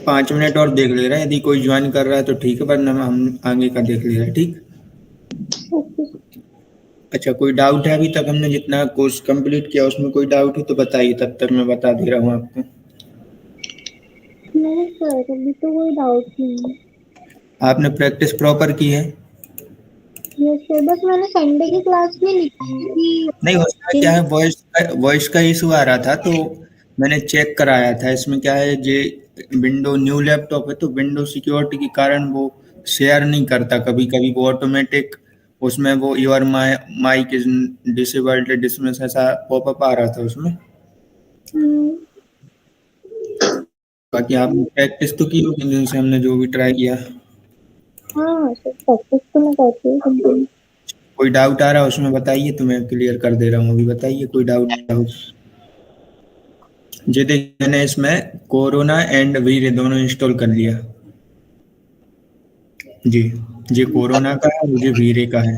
5 minute और देख ले रहा है, यदि कोई ज्वाइन कर रहा है तो ठीक है, वरना हम आगे का देख ले रहे हैं। ठीक। ओके। अच्छा, कोई डाउट है? अभी तक हमने जितना कोर्स कंप्लीट किया उसमें कोई डाउट है तो बताइए, तब तक मैं बता दे रहा हूँ आपको। नहीं सर, अभी तो कोई डाउट नहीं है। आपने प्रैक्टिस प्रॉपर की है? ये सर, बस मैंने संडे की क्लास में लिखी नहीं, उसमें क्या थी। है, वॉइस का इशू आ रहा था, तो मैंने चेक कराया था। इसमें क्या है, जे विंडो न्यू लैपटॉप है तो विंडो सिक्योरिटी के कारण वो शेयर नहीं करता, कभी कभी वो ऑटोमेटिक उसमें वो your mic is disabled dismiss ऐसा पॉपअप आ रहा था उसमें। हम्म, बाकी आपने प्रैक्टिस तो की होगी, दिन से हमने जो भी ट्राई किया। हाँ सर, प्रैक्टिस तो मैं करती हूँ कंटिन्यू। कोई डाउट आ रहा है उसमें बताइए, तो मैं क्लियर कर दे रहा हूँ। अभी बताइए कोई डाउट। जी देखिए, मैंने इसमें कोरोना एंड वीरे दोनों इंस्टॉल कर लिया। जी। जी कोरोना का है, मुझे वीरे का है।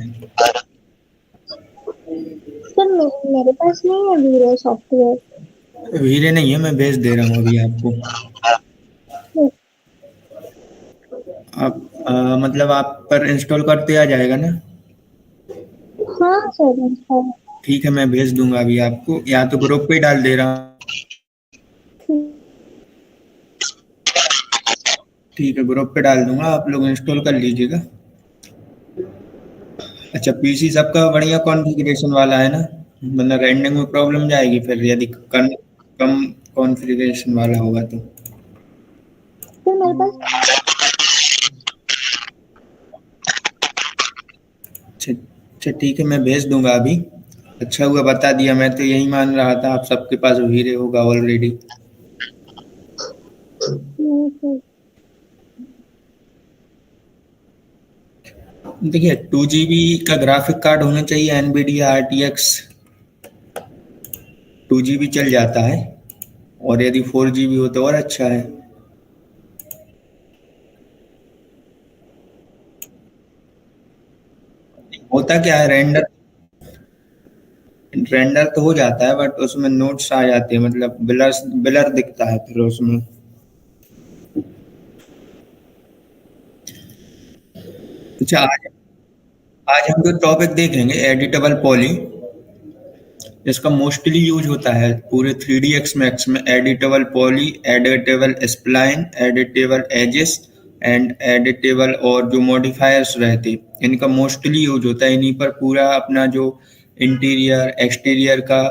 सर मेरे पास नहीं है वीरो सॉफ्टवेयर। वीरे नहीं है, मैं भेज दे रहा हूँ अभी आपको। आप मतलब आप पर इंस्टॉल करते आ जाएगा ना? हाँ सर, अच्छा। ठीक है, मैं भेज दूंगा अभी आपको, या तो ग्रुप पे ही डाल दे रहा हूँ। ठीक है, ग्रुप पे डाल दूंगा, आप लोग इंस्टॉल कर लीजिएगा। अच्छा, पीसी सबका बढ़िया कॉन्फ़िगरेशन वाला है ना? मतलब रेंडरिंग में प्रॉब्लम जाएगी फिर यदि कम कॉन्फ़िगरेशन वाला होगा तो। सर मेरे पास। अच्छा अच्छा, ठीक है, मैं भेज दूंगा अभी। अच्छा हुआ बता दिया, मैं तो यही मान रहा था आप सबके पास हीरे होगा ऑलरेडी। नहीं सर। देखिए, 2 GB का ग्राफिक कार्ड होना चाहिए, एनवीडिया RTX 2 GB चल जाता है, और यदि 4 GB हो तो और अच्छा है। होता क्या है, रेंडर रेंडर तो हो जाता है बट उसमें नोट्स आ जाते हैं, मतलब ब्लर ब्लर दिखता है फिर उसमें। अच्छा, आज आज हम जो टॉपिक देखेंगे एडिटेबल पॉली, इसका मोस्टली यूज होता है पूरे 3D Max में। Editable poly, editable spline, editable edges and editable, और जो मॉडिफायर्स रहते इनका मोस्टली यूज होता है। इन्हीं पर पूरा अपना जो इंटीरियर एक्सटीरियर का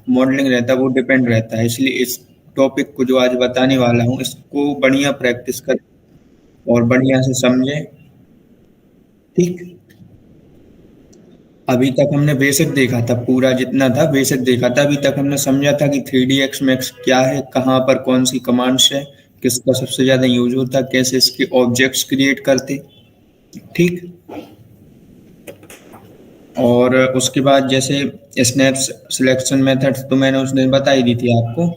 मॉडलिंग रहता है वो डिपेंड रहता है। इसलिए इस टॉपिक को जो आज बताने वाला हूँ इसको बढ़िया प्रैक्टिस कर और बढ़िया से समझें। ठीक। अभी तक हमने बेसिक देखा था, पूरा जितना था बेसिक देखा था। अभी तक हमने समझा था कि 3D Max क्या है, कहाँ पर कौन सी कमांड्स है, किसका सबसे ज़्यादा यूज होता है, कैसे इसके ऑब्जेक्ट्स क्रिएट करते। ठीक। और उसके बाद जैसे स्नैप सिलेक्शन मेथड्स तो मैंने उस दिन बता ही दी थी आपको।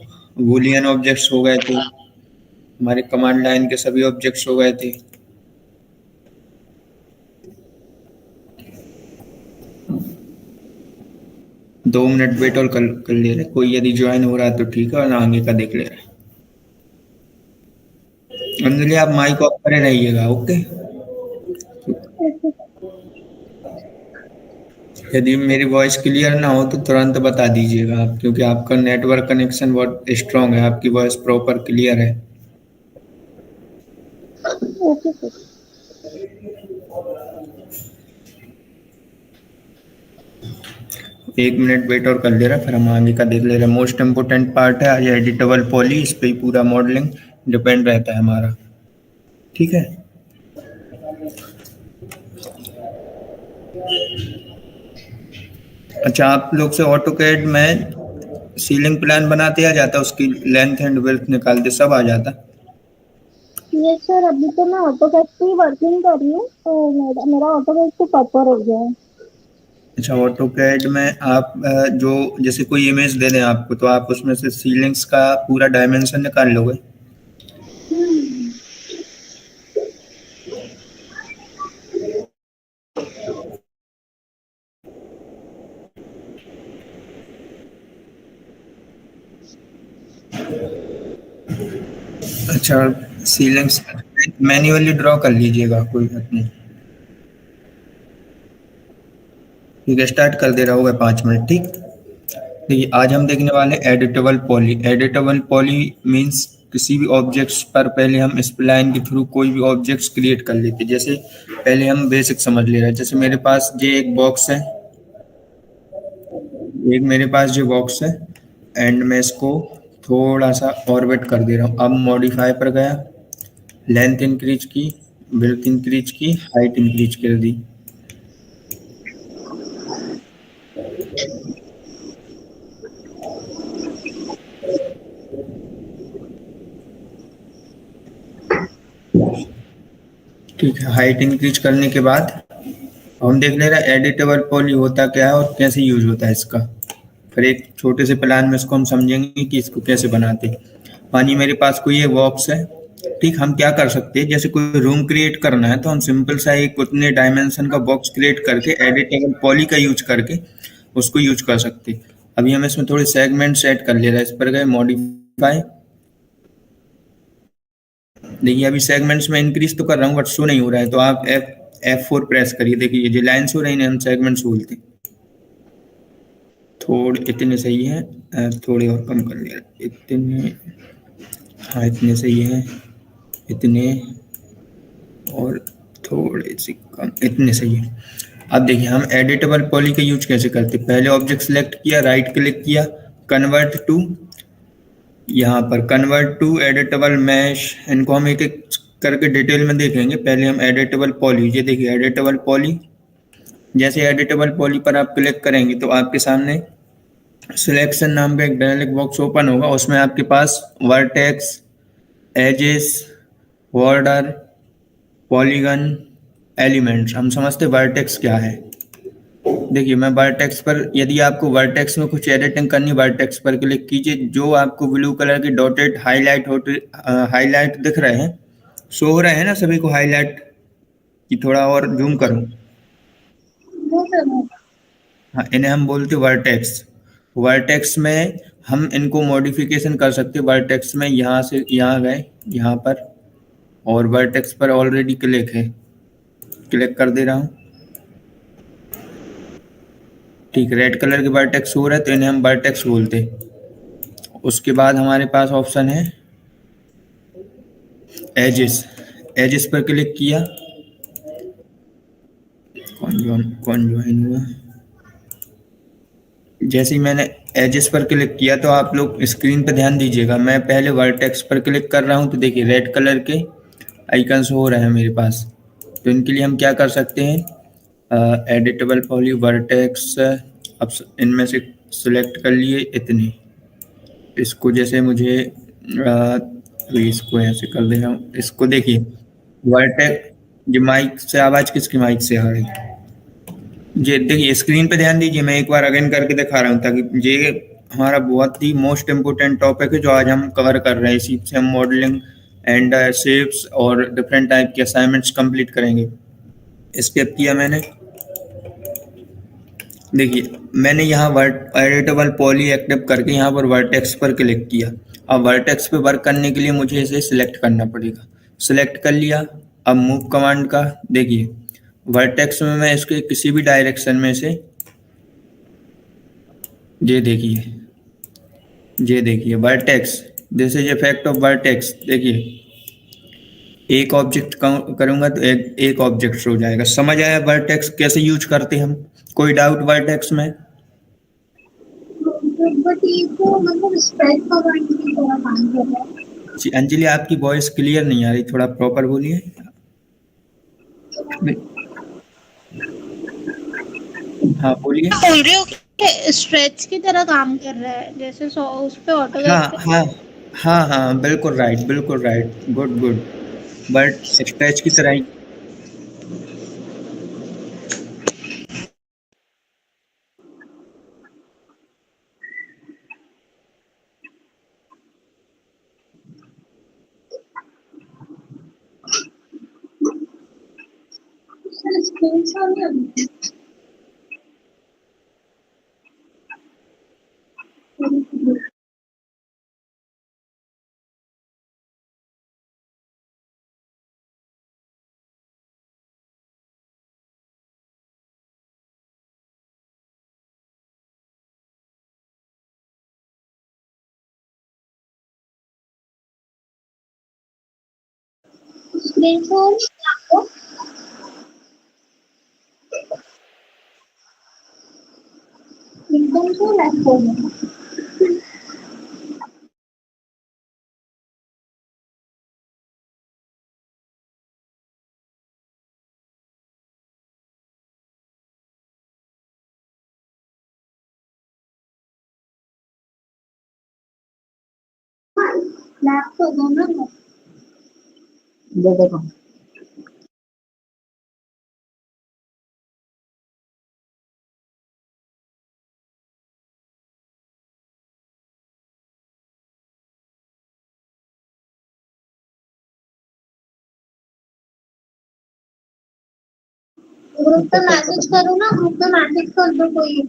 बूलियन ऑब्जेक्ट्स हो गए थे, हमारे कमांड लाइन के सभी ऑब्जेक्ट्स हो गए थे। 2 मिनट वेट और कर ले रहे, कोई यदि ज्वाइन हो रहा है तो ठीक है, और आगे का देख ले रहे हैं। अंजलि, आप माइक ऑफ करे रहिएगा, ओके? यदि मेरी वॉइस क्लियर ना हो तो तुरंत बता दीजिएगा आप, क्योंकि आपका नेटवर्क कनेक्शन बहुत स्ट्रांग है, आपकी वॉइस प्रॉपर क्लियर है। Okay sir. 1 मिनट वेट और कर ले रहा, फिर हम आगे का देख ले रहे। मोस्ट इम्पोर्टेंट पार्ट है ये एडिटेबल पॉली, इस पे ही पूरा मॉडलिंग डिपेंड रहता है हमारा। ठीक है। अच्छा, आप लोग से ऑटो कैड में सीलिंग प्लान बनाते आ जाता, उसकी लेंथ एंड विड्थ निकालते सब आ जाता? ये सर, अभी तो मैं ऑटो कैड पे ही वर्किंग कर रही हूँ, तो मेरा ऑटो कैड तो प्रॉपर हो गया है। अच्छा, ऑटो कैड में आप जो जैसे कोई इमेज दे दें आपको, तो आप उसमें से सीलिंग्स का पूरा डायमेंशन निकाल लोगे? अच्छा, सीलिंग्स मैन्युअली ड्रॉ कर लीजिएगा, कोई बात नहीं। ठीक है, स्टार्ट कर दे रहा होगा 5 मिनट, ठीक। देखिए आज हम देखने वाले editable poly. Editable poly means किसी भी ऑब्जेक्ट्स पर पहले हम स्प्लाइन के थ्रू कोई भी ऑब्जेक्ट्स क्रिएट कर लेते हैं। जैसे पहले हम बेसिक समझ ले रहे हैं, जैसे मेरे पास ये एक बॉक्स है, एक मेरे पास जो बॉक्स है, एंड मैं इसको थोड़ा सा ऑर्बिट कर दे रहा हूँ। अब मॉडिफाई पर गया, लेंथ इंक्रीज की, विड्थ इंक्रीज की, हाइट इंक्रीज कर दी। ठीक है, हाइट इंक्रीज करने के बाद हम देख ले रहे हैं एडिटेबल पॉली होता क्या है और कैसे यूज होता है इसका। फिर एक छोटे से प्लान में इसको हम समझेंगे कि इसको कैसे बनाते हैं। मानिए मेरे पास कोई ये बॉक्स है, ठीक। हम क्या कर सकते हैं, जैसे कोई रूम क्रिएट करना है तो हम सिंपल सा एक उतने डायमेंशन का बॉक्स क्रिएट करके एडिटेबल पॉली का यूज करके उसको यूज कर सकते हैं। अभी हम इसमें थोड़े सेगमेंट सेट कर ले रहे हैं, इस पर गए मॉडिफाई। देखिए अभी सेगमेंट्स में इंक्रीज तो कर रहा हूँ बट शो नहीं हो रहा है, तो आप F4 प्रेस करिए। देखिए ये जो लाइन्स हो रही हैं हम सेगमेंट्स बोलते हैं। थोड़े इतने सही है, थोड़े और कम कर लिया इतने। हाँ इतने सही है, इतने और थोड़े से कम, इतने सही है। अब देखिए हम एडिटेबल पॉली का यूज कैसे करते हैं। पहले ऑब्जेक्ट सेलेक्ट किया, राइट क्लिक किया, कन्वर्ट टू, यहाँ पर कन्वर्ट टू एडिटेबल मैश। इनको हम एक एक करके डिटेल में देखेंगे। पहले हम एडिटेबल पॉली, ये देखिए एडिटेबल पॉली। जैसे एडिटेबल पॉली पर आप क्लिक करेंगे तो आपके सामने सिलेक्शन नाम का एक डायलॉग बॉक्स ओपन होगा। उसमें आपके पास vertex, edges, border, polygon, elements. हम समझते वर्टेक्स क्या है। देखिए मैं वर्टेक्स पर, यदि आपको वर्टेक्स में कुछ एडिटिंग करनी, वर्टेक्स पर क्लिक कीजिए। जो आपको ब्लू कलर के डॉटेड हाईलाइट होते, हाईलाइट दिख रहे हैं, शो हो रहे हैं ना सभी को हाईलाइट, की थोड़ा और जूम करूं। हाँ इन्हें हम बोलते वर्टेक्स। वर्टेक्स में हम इनको मॉडिफिकेशन कर सकते हैं। वर्टेक्स में यहाँ से यहाँ गए, यहाँ पर, और वर्टेक्स पर ऑलरेडी क्लिक है, क्लिक कर दे रहा हूँ। ठीक, रेड कलर के वर्टेक्स हो रहे हैं तो इन्हें हम वर्टेक्स बोलते हैं। उसके बाद हमारे पास ऑप्शन है एजेस। एजेस पर क्लिक किया, कौन ज्वाइन हुआ। जैसे ही मैंने एजेस पर क्लिक किया तो आप लोग स्क्रीन पर ध्यान दीजिएगा। मैं पहले वर्टेक्स पर क्लिक कर रहा हूँ तो देखिए रेड कलर के आइकन्स हो रहे हैं मेरे पास। तो इनके लिए हम क्या कर सकते हैं, एडिटेबल पॉली वर्टेक्स। अब इनमें से सिलेक्ट कर लिए इतने, इसको जैसे मुझे अभी इसको ऐसे कर दे रहा हूँ। इसको देखिए वर्टेक्स, ये माइक से आवाज़ किसकी माइक से आ रही है। ये देखिए स्क्रीन पे ध्यान दीजिए, मैं एक बार अगेन करके दिखा रहा हूँ ताकि ये हमारा बहुत ही मोस्ट इम्पोर्टेंट टॉपिक है जो आज हम कवर कर रहे हैं। इसी से हम मॉडलिंग एंड शेप्स और डिफरेंट टाइप के असाइनमेंट्स कंप्लीट करेंगे। स्केप किया मैंने, देखिए मैंने यहाँ वर्ट एडिटेबल पॉली एक्टिव करके यहाँ पर वर्टेक्स पर क्लिक किया। अब वर्टेक्स पे वर्क करने के लिए मुझे इसे सिलेक्ट करना पड़ेगा। सिलेक्ट कर लिया। अब मूव कमांड का देखिए, वर्टेक्स में मैं इसके किसी भी डायरेक्शन में से, ये देखिए, ये देखिए vertex, this is effect of vertex. देखिए एक ऑब्जेक्ट करूंगा तो एक ऑब्जेक्ट हो जाएगा। समझ आया वर्टेक्स कैसे यूज करते हैं हम। कोई डाउट वर्टेक्स में। बट ये तो मतलब स्प्रेड कमांड की तरह काम कर रहा है। जी अंजलि आपकी वॉइस क्लियर नहीं आ रही, थोड़ा प्रॉपर बोलिए। हाँ बोलिए। बोल रही हूँ कि स्ट्रेच की तरह काम कर रहा है, जैसे उस पे हाँ ऑटोकैड हाँ हाँ हाँ बिल्कुल राइट, बिल्कुल right, good good. But stretch की तरह ही। स्क्रीन स्क्रीन शॉट आपको एकदम से लेफ्ट हो गया। लेफ्ट हो गया ना। देखो ग्रुप पे मैसेज करो ना, ग्रुप पे मैसेज कर दो कोई।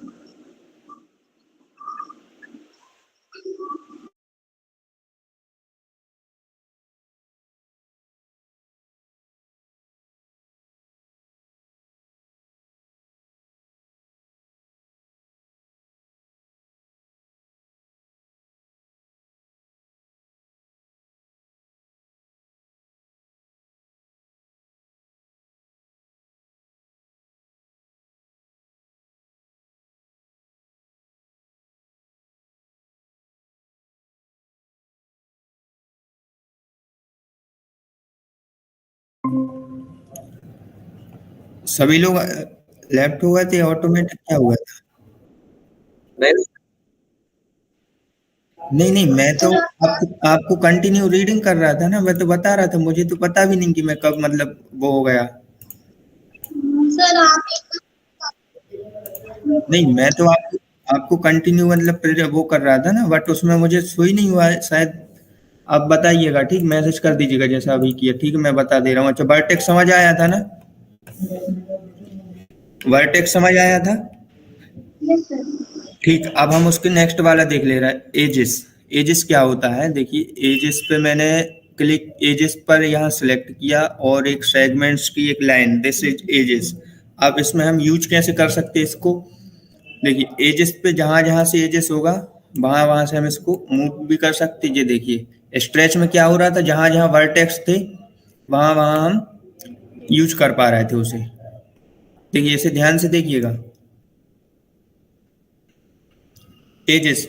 सभी लोग लेफ्ट हो गए थे, ऑटोमेटिक क्या हुआ था? नहीं नहीं, मैं तो आपको कंटिन्यू रीडिंग कर रहा था ना, मैं तो बता रहा था, मुझे तो पता भी नहीं कि मैं कब मतलब वो हो गया। सर आप नहीं, मैं तो आपको आपको कंटिन्यू मतलब वो कर रहा था ना, बट उसमें मुझे शो ही नहीं हुआ है शायद। आप बताइएगा, ठीक, मैसेज कर दीजिएगा जैसा अभी किया, ठीक है, मैं बता दे रहा हूँ। अच्छा, वर्टेक्स समझ आया था ना? वर्टेक्स समझ आया था? Yes sir. ठीक, अब हम उसके नेक्स्ट वाला देख ले रहे हैं, एजिस। एजिस क्या होता है, देखिए एजिस पे मैंने क्लिक, एजिस पर यहाँ सिलेक्ट किया और एक सेगमेंट्स की एक लाइन, दिस इज एजिस। अब इसमें हम यूज कैसे कर सकते हैं इसको? देखिए एजिस पे जहां जहां से एजिस होगा वहां वहां से हम इसको मूव भी कर सकते हैं। ये देखिए स्ट्रेच में क्या हो रहा था, जहां जहां वर्टेक्स थे वहां वहां हम यूज कर पा रहे थे उसे। देखिए इसे ध्यान से देखिएगा, एजिस,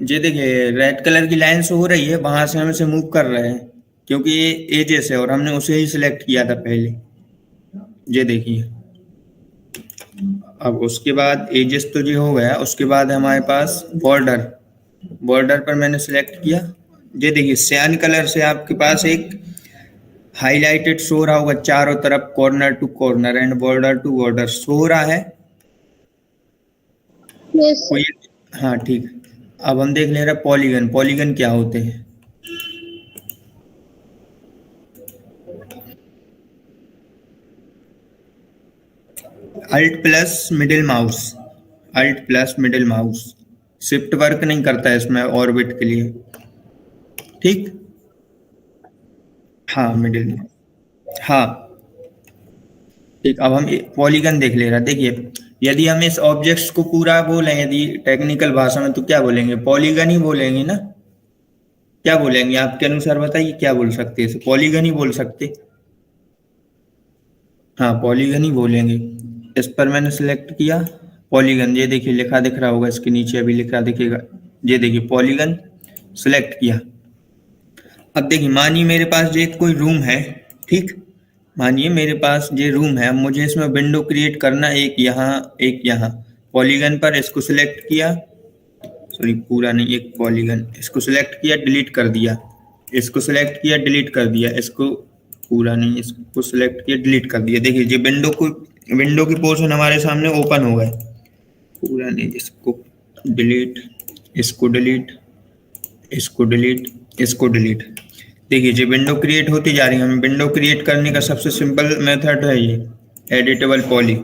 ये देखिए रेड कलर की लाइन से हो रही है, वहां से हम इसे मूव कर रहे हैं क्योंकि ये एजिस है और हमने उसे ही सिलेक्ट किया था पहले। ये देखिए, अब उसके बाद एजिस तो ये हो गया, उसके बाद हमारे पास बॉर्डर। बॉर्डर पर मैंने सिलेक्ट किया, ये देखिए सियान कलर से आपके पास एक हाईलाइटेड शो रहा होगा चारों तरफ, corner to corner and border to border show रहा है यस कोई? हाँ ठीक। अब हम देख ले रहे हैं पॉलीगन। पॉलीगन क्या होते हैं? Alt plus middle mouse, alt plus middle mouse, shift work नहीं करता है इसमें ऑर्बिट के लिए, ठीक। हाँ मिडिल माउस, हाँ ठीक। अब हम पॉलीगन देख ले रहा, देखिए यदि हम इस ऑब्जेक्ट्स को पूरा बोलें, यदि टेक्निकल भाषा में, तो क्या बोलेंगे? पॉलीगन ही बोलेंगे ना? क्या बोलेंगे आपके अनुसार, बताइए क्या बोल सकते हैं इसे? पॉलीगन ही बोल सकते। हाँ पॉलीगन ही बोलेंगे। इस पर मैंने सिलेक्ट किया पॉलीगन, ये देखिए लिखा दिख रहा होगा, इसके नीचे अभी लिखा दिखेगा, ये देखिए पॉलीगन सिलेक्ट किया। अब देखिए मानिए मेरे पास ये कोई रूम है, ठीक, मानिए मेरे पास ये रूम है, अब मुझे इसमें विंडो क्रिएट करना, एक यहाँ एक यहाँ। पॉलीगन पर इसको सिलेक्ट किया, सॉरी पूरा नहीं, एक पॉलीगन, इसको सिलेक्ट किया डिलीट कर दिया, इसको सिलेक्ट किया डिलीट कर दिया, इसको पूरा नहीं, इसको सिलेक्ट किया डिलीट कर दिया। देखिए ये विंडो को, विंडो की पोर्शन हमारे सामने ओपन हो गए। पूरा नहीं, इसको डिलीट, इसको डिलीट, इसको डिलीट, इसको डिलीट। देखिए ये विंडो क्रिएट होती जा रही है। हमें विंडो क्रिएट करने का सबसे सिंपल मेथड है ये एडिटेबल पॉली।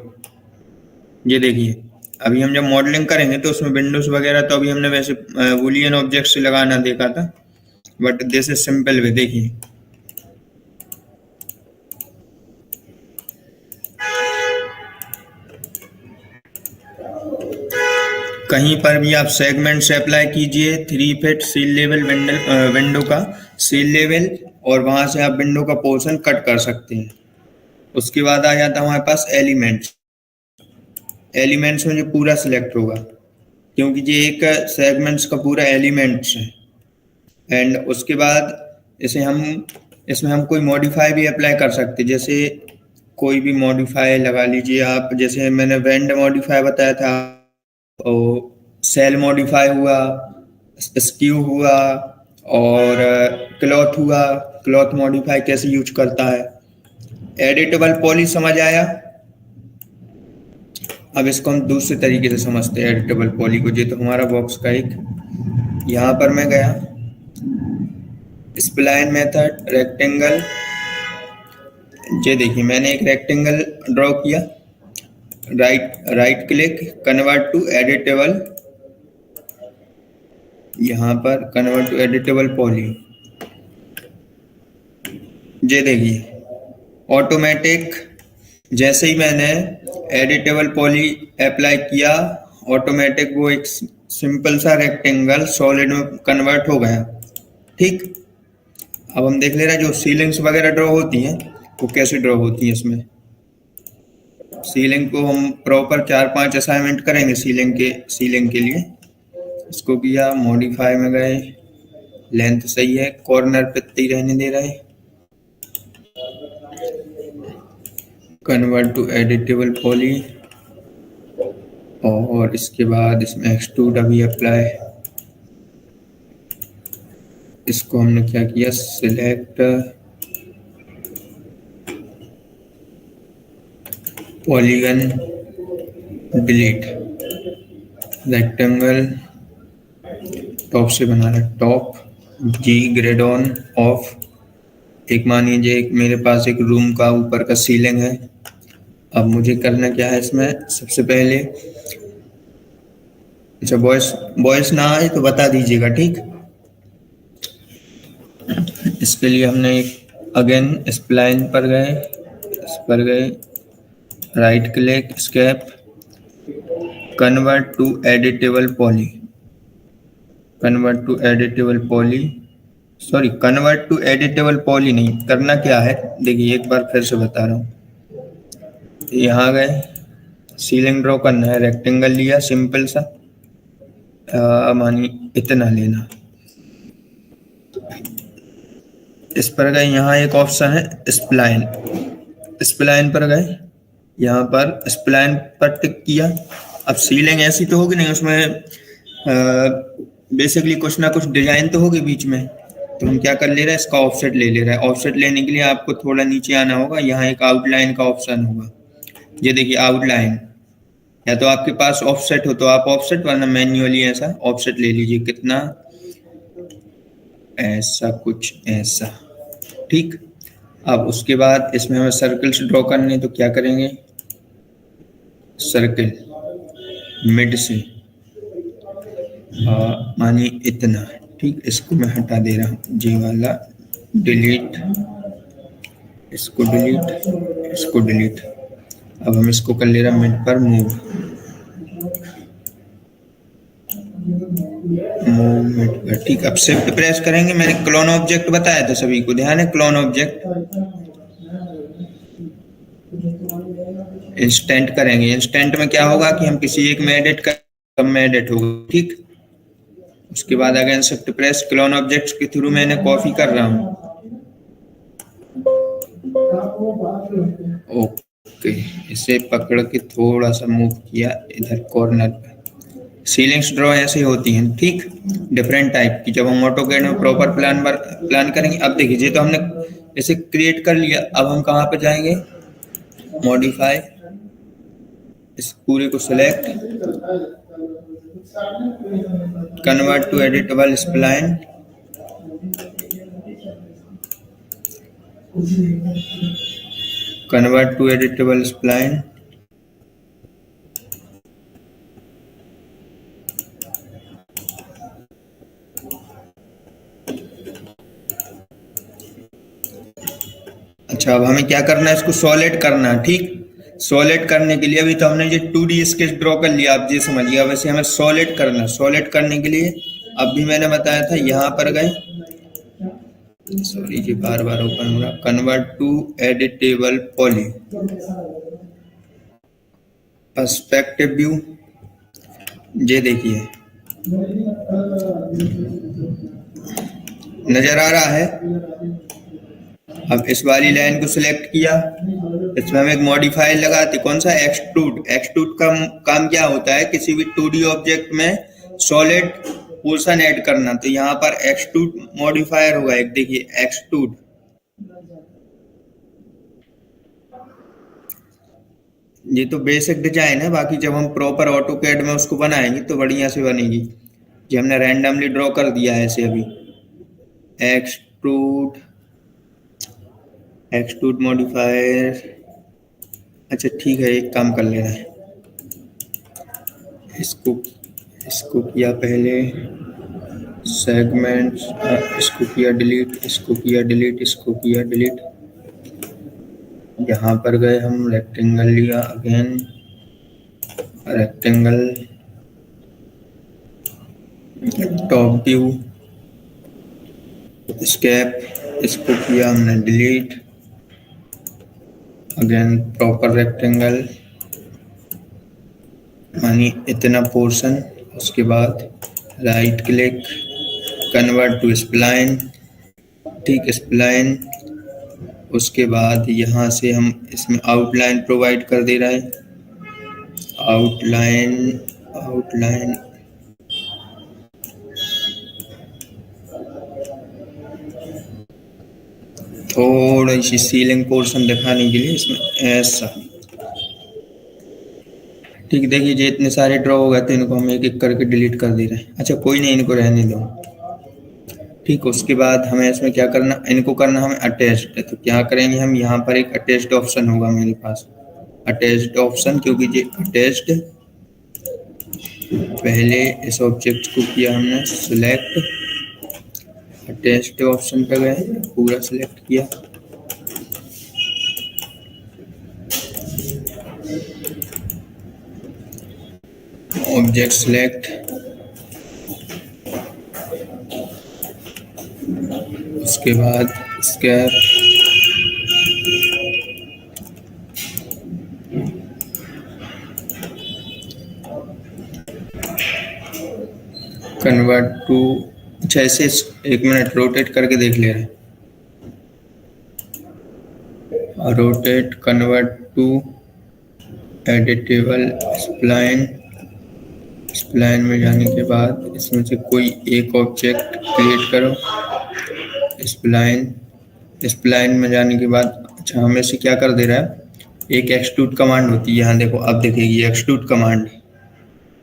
ये देखिए अभी हम जब मॉडलिंग करेंगे तो उसमें विंडोज वगैरह तो अभी हमने वैसे बूलियन ऑब्जेक्ट से लगाना देखा था, but this is simple way. देखिए कहीं पर भी आप सेगमेंट से अप्लाई कीजिए, three feet seal level window का सील लेवल, और वहां से आप विंडो का पोर्शन कट कर सकते हैं। उसके बाद आ जाता है हमारे पास एलिमेंट्स। एलिमेंट्स में जो पूरा सिलेक्ट होगा, क्योंकि ये एक सेगमेंट्स का पूरा एलिमेंट्स है। एंड उसके बाद इसमें हम कोई मॉडिफाई भी अप्लाई कर सकते हैं, जैसे कोई भी मॉडिफाई लगा लीजिए आप, जैसे मैंने वेंड मॉडिफाई बताया था, और सेल मॉडिफाई हुआ, स्क्यू हुआ, और क्लॉथ हुआ। क्लॉथ मॉडिफाई कैसे यूज करता है। एडिटेबल पॉली समझ आया। अब इसको हम दूसरे तरीके से समझते हैं एडिटेबल पॉली को। ये तो हमारा बॉक्स का एक, यहाँ पर मैं गया स्प्लाइन मेथड, रेक्टेंगल। ये देखिए मैंने एक रेक्टेंगल ड्रॉ किया, right click, convert to editable, यहाँ पर कन्वर्ट टू एडिटेबल पॉली। ये देखिए ऑटोमेटिक, जैसे ही मैंने एडिटेबल पॉली अप्लाई किया, ऑटोमेटिक वो एक सिंपल सा रेक्टेंगल सॉलिड में कन्वर्ट हो गया। ठीक, अब हम देख ले रहे हैं जो सीलिंग्स वगैरह ड्रॉ होती हैं वो कैसे ड्रॉ होती हैं। इसमें सीलिंग को हम प्रॉपर 4-5 असाइनमेंट करेंगे सीलिंग के लिए। इसको किया, मॉडिफाई में गए, लेंथ सही है, कॉर्नर पे ही रहने दे रहे, कन्वर्ट टू एडिटेबल पॉली, और इसके बाद इसमें एक्सट्रूड अभी अप्लाई। इसको हमने क्या किया, select polygon, delete, rectangle top से बना रहा, top, G grid on off. एक मान लीजिए एक मेरे पास एक रूम का ऊपर का सीलिंग है। अब मुझे करना क्या है इसमें, सबसे पहले, अच्छा वॉइस ना आए तो बता दीजिएगा, ठीक। इसके लिए हमने एक अगेन स्प्लाइन पर गए, इस पर गए, right click, escape, convert to editable poly, convert to editable poly, sorry convert to editable poly नहीं, करना क्या है देखिए, एक बार फिर से बता रहा हूँ। यहाँ गए, सीलिंग ड्रॉ करना है, रेक्टेंगल लिया सिंपल सा, मानिए इतना लेना। इस पर गए, यहाँ एक ऑप्शन है स्प्लाइन, स्प्लाइन पर गए, यहाँ पर स्प्लाइन पर टिक किया। अब सीलिंग ऐसी तो होगी नहीं, उसमें बेसिकली कुछ ना कुछ डिजाइन तो होगी बीच में, तो हम क्या कर ले रहे हैं, इसका ऑफसेट ले रहे हैं। ऑफसेट लेने के लिए आपको थोड़ा नीचे आना होगा, यहाँ एक आउटलाइन का ऑप्शन होगा, ये देखिए आउटलाइन, या तो आपके पास ऑफसेट हो तो आप ऑफसेट, वरना मैन्युअली ऐसा ऑफसेट ले लीजिए, कितना, ऐसा कुछ ऐसा, ठीक। अब उसके बाद इसमें हमें सर्कल्स ड्रॉ करने, तो क्या करेंगे, सर्कल मिड से, मानिए इतना, ठीक। इसको मैं हटा दे रहा हूँ, जी वाला डिलीट, इसको डिलीट, इसको डिलीट। अब हम इसको कर ले रहे हैं मिड पर मूव मिड पर, ठीक। अब शिफ्ट प्रेस करेंगे, मैंने क्लोन ऑब्जेक्ट बताया था सभी को, ध्यान है, क्लोन ऑब्जेक्ट इंस्टेंट करेंगे। इंस्टेंट में क्या होगा कि हम किसी एक में एडिट कर, सब में एडिट होगा, ठीक। उसके बाद again shift press, clone objects के थ्रू मैंने कॉपी कर रहा हूँ, ओके। इसे पकड़ के थोड़ा सा मूव किया इधर कॉर्नर पे। सीलिंग्स ड्रॉ ऐसे होती हैं, ठीक, डिफरेंट टाइप की, जब हम ऑटोकैड में प्रॉपर प्लान करेंगे। अब देखिए, ये तो हमने इसे क्रिएट कर लिया, अब हम कहाँ पे जाएंगे, मॉडिफाई, इस पूरे को select, convert to editable spline, convert to editable spline, अच्छा। अब हमें क्या करना है, इसको सॉलिड करना है, ठीक। सॉलिड करने के लिए अभी तो हमने ये 2D स्केच ड्रॉ कर लिया, आप ये समझिए। वैसे हमें सॉलिड करना है, सॉलिड करने के लिए अब भी मैंने बताया था, यहाँ पर गए, सॉरी जी बार बार ओपन हो रहा। Convert to editable poly, perspective view, ये देखिए नजर आ रहा है। अब इस वाली लाइन को सिलेक्ट किया, इसमें हम एक मॉडिफायर लगाते, कौन सा, एक्सट्रूड। एक्सट्रूड का काम क्या होता है, किसी भी 2D ऑब्जेक्ट में सॉलिड पोर्शन ऐड करना, तो यहाँ पर एक्सट्रूड मॉडिफायर होगा एक, देखिए एक्सट्रूड। ये तो बेसिक डिजाइन है, बाकी जब हम प्रॉपर ऑटोकैड में उसको बनाएंगे तो बढ़िया से बनेगी। ये हमने रैंडमली ड्रॉ कर दिया है ऐसे अभी। एक्सट्रूड, एक्सट्रूड मॉडिफायर, अच्छा ठीक है, एक काम कर लेना है, इसको इसको किया पहले सेगमेंट्स, इसको किया डिलीट, इसको किया डिलीट, इसको किया डिलीट। यहाँ पर गए हम, रेक्टेंगल लिया, again rectangle, top view, escape, इसको किया हमने डिलीट, अगेन प्रॉपर रेक्टेंगल, यानी इतना पोर्शन। उसके बाद right click, convert to spline, ठीक स्प्लाइन। उसके बाद यहाँ से हम इसमें आउटलाइन प्रोवाइड कर दे रहे हैं, आउटलाइन, आउटलाइन थोड़ी सी सीलिंग पोर्शन दिखाने के लिए इसमें ऐसा, ठीक। देखिए ये इतने सारे ड्रॉ हो गए तो इनको हम एक एक करके डिलीट कर दे रहे हैं। अच्छा कोई नहीं, इनको रहने दो, ठीक। उसके बाद हमें इसमें क्या करना, इनको करना हमें अटैच्ड, तो क्या करेंगे हम, यहाँ पर एक अटैच्ड ऑप्शन होगा मेरे पास, अटैच्ड ऑप्शन, क्योंकि ये अटैच्ड, पहले इस ऑब्जेक्ट को किया हमने सिलेक्ट, अटैच्ड ऑप्शन पे गए, पूरा सिलेक्ट किया, ऑब्जेक्ट सिलेक्ट, उसके बाद स्केप, कन्वर्ट टू, अच्छा ऐसे एक मिनट रोटेट करके देख ले रहे हैं, rotate, convert to editable spline, spline में जाने के बाद इसमें से कोई एक ऑब्जेक्ट क्रिएट करो, स्प्लाइन, स्प्लाइन में जाने के बाद, अच्छा हमें से क्या कर दे रहा है, एक एक्सट्रूड कमांड होती है, यहाँ देखो अब देखेगी एक्सट्रूड कमांड,